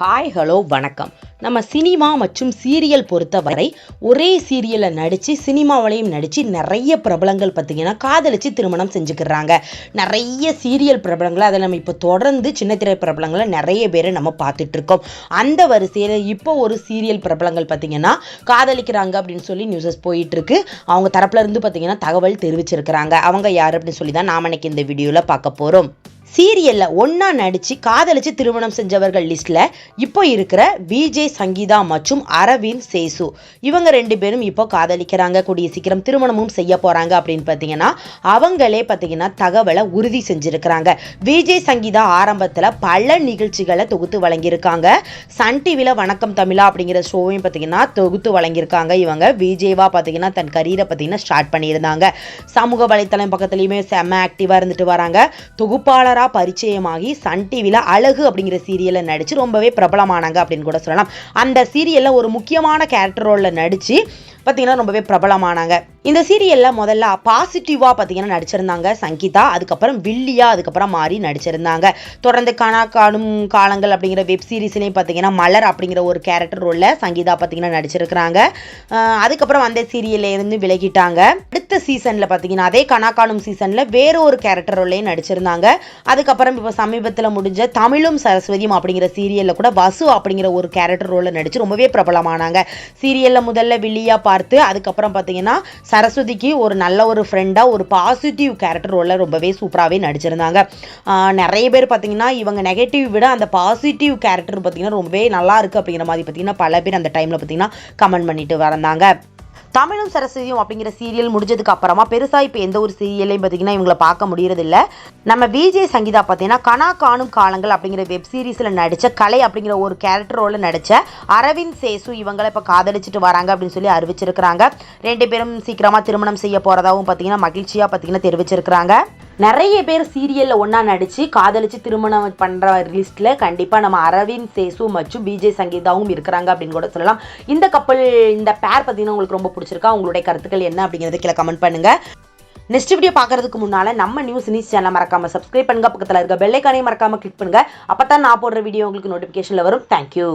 Hi hello வணக்கம். நம்ம cinema மற்றும் சீரியல் பொறுத்தவரை ஒரே சீரியலில் நடித்து சினிமாவிலையும் நடித்து நிறைய பிரபலங்கள் பார்த்திங்கன்னா காதலிச்சு திருமணம் செஞ்சுக்கிறாங்க. நிறைய சீரியல் பிரபலங்களை அதை நம்ம இப்போ தொடர்ந்து சின்னத்திரை பிரபலங்களை நிறைய பேரை நம்ம பார்த்துட்ருக்கோம். அந்த வரிசையில் இப்போ ஒரு சீரியல் பிரபலங்கள் பார்த்திங்கன்னா காதலிக்கிறாங்க அப்படின்னு சொல்லி நியூஸஸ் போயிட்டுருக்கு. அவங்க தரப்புலேருந்து பார்த்திங்கன்னா தகவல் தெரிவிச்சிருக்கிறாங்க. அவங்க யார் அப்படின்னு சொல்லி தான் நாம் இன்னைக்கு இந்த வீடியோவில் பார்க்க போகிறோம். சீரியலில் ஒன்றா நடித்து காதலிச்சு திருமணம் செஞ்சவர்கள் லிஸ்ட்டில் இப்போ இருக்கிற விஜய் சங்கீதா மற்றும் அரவிந்த் சேசு இவங்க ரெண்டு பேரும் இப்போ காதலிக்கிறாங்க. கூடிய சீக்கிரம் திருமணமும் செய்ய போகிறாங்க அப்படின்னு பார்த்தீங்கன்னா அவங்களே பார்த்தீங்கன்னா தகவலை உறுதி செஞ்சுருக்கிறாங்க. விஜய் சங்கீதா ஆரம்பத்தில் பல நிகழ்ச்சிகளை தொகுத்து வழங்கியிருக்காங்க. சன் டிவியில் வணக்கம் தமிழா அப்படிங்கிற ஷோவையும் பார்த்தீங்கன்னா தொகுத்து வழங்கியிருக்காங்க. இவங்க விஜய்வா பார்த்தீங்கன்னா தன் கரியரை பார்த்தீங்கன்னா ஸ்டார்ட் பண்ணியிருந்தாங்க. சமூக வலைத்தளம் பக்கத்துலையுமே செம்ம ஆக்டிவாக இருந்துட்டு வராங்க. தொகுப்பாளர் பரிச்சயமாகி சன் டிவியில் அழகு அப்படிங்கிற சீரியல்ல நடிச்சு ரொம்பவே பிரபலமானாங்க அப்படின்னு கூட சொல்லலாம். அந்த சீரியல்ல ஒரு முக்கியமான கேரக்டர் ரோல்ல நடிச்சு பார்த்தீங்கன்னா ரொம்பவே பிரபலமானாங்க. இந்த சீரியலில் முதல்ல பாசிட்டிவாக பார்த்தீங்கன்னா நடிச்சிருந்தாங்க சங்கீதா. அதுக்கப்புறம் வில்லியா அதுக்கப்புறம் மாறி நடிச்சிருந்தாங்க. தொடர்ந்து காணும் காலங்கள் அப்படிங்கிற வெப் சீரிஸ்லையும் பார்த்தீங்கன்னா மலர் அப்படிங்கிற ஒரு கேரக்டர் ரோலில் சங்கீதா பார்த்தீங்கன்னா நடிச்சிருக்கிறாங்க. அதுக்கப்புறம் அந்த சீரியல்ல இருந்து விலகிட்டாங்க. அடுத்த சீசனில் பார்த்தீங்கன்னா அதே காணும் சீசனில் வேற ஒரு கேரக்டர் ரோல்லையும் நடிச்சிருந்தாங்க. அதுக்கப்புறம் இப்போ சமீபத்தில் முடிஞ்ச தமிழும் சரஸ்வதியும் அப்படிங்கிற சீரியலில் கூட வசு அப்படிங்கிற ஒரு கேரக்டர் ரோலில் நடிச்சு ரொம்பவே பிரபலமானாங்க. சீரியலில் முதல்ல வில்லியா பார்த்து அதுக்கப்புறம் பார்த்தீங்கன்னா சரஸ்வதிக்கு ஒரு நல்ல ஒரு ஃப்ரெண்டாக ஒரு பாசிட்டிவ் கேரக்டர் ரோலில் ரொம்பவே சூப்பராகவே நடிச்சிருந்தாங்க. நிறைய பேர் பார்த்தீங்கன்னா இவங்க நெகட்டிவ் விட அந்த பாசிட்டிவ் கேரக்டர் பார்த்தீங்கன்னா ரொம்பவே நல்லா இருக்குது அப்படிங்கிற மாதிரி பார்த்தீங்கன்னா பல பேர் அந்த டைமில் பார்த்தீங்கன்னா கமெண்ட் பண்ணிட்டு வந்தாங்க. தமிழும் சரஸ்வதியும் அப்படிங்கிற சீரியல் முடிஞ்சதுக்கு அப்புறமா பெருசாக இப்போ எந்த ஒரு சீரியலையும் பார்த்தீங்கன்னா இவங்களை பார்க்க முடியறதில்ல. நம்ம விஜய் சங்கீதா பார்த்தீங்கன்னா காணும் காலங்கள் அப்படிங்கிற வெப் சீரிஸில் நடித்த கலை அப்படிங்கிற ஒரு கேரக்டர் ரோலில் நடித்த அரவிந்த் சேசு இவங்களை இப்போ காதலிச்சுட்டு வராங்க அப்படின்னு சொல்லி அறிவிச்சிருக்கிறாங்க. ரெண்டு பேரும் சீக்கிரமாக திருமணம் செய்ய போகிறதாகவும் பார்த்தீங்கன்னா மகிழ்ச்சியாக பார்த்தீங்கன்னா தெரிவிச்சிருக்கிறாங்க. நிறைய பேர் சீரியலில் ஒன்றா நடித்து காதலிச்சு திருமணம் பண்ணுற லிஸ்ட்டில் கண்டிப்பாக நம்ம அரவிந்த் சேசு மற்றும் விஜய் சங்கீதாவும் இருக்கிறாங்க அப்படின்னு கூட சொல்லலாம். இந்த கப்பல் இந்த பேர் பார்த்தீங்கன்னா உங்களுக்கு ரொம்ப பிடிச்சிருக்கா? உங்களுடைய கருத்துக்கள் என்ன அப்படிங்கிறத கீழே கமெண்ட் பண்ணுங்கள். நெக்ஸ்ட் வீடியோ பார்க்கறதுக்கு முன்னால் நம்ம நியூஸ் சேனல் மறக்காமல் சப்ஸ்கிரைப் பண்ணுங்கள். பக்கத்தில் இருக்க பெல் ஐகானையும் மறக்காமல் கிளிக் பண்ணுங்கள். அப்போ தான் நான் போடுற வீடியோ உங்களுக்கு நோட்டிஃபிகேஷனில் வரும். தேங்க்யூ.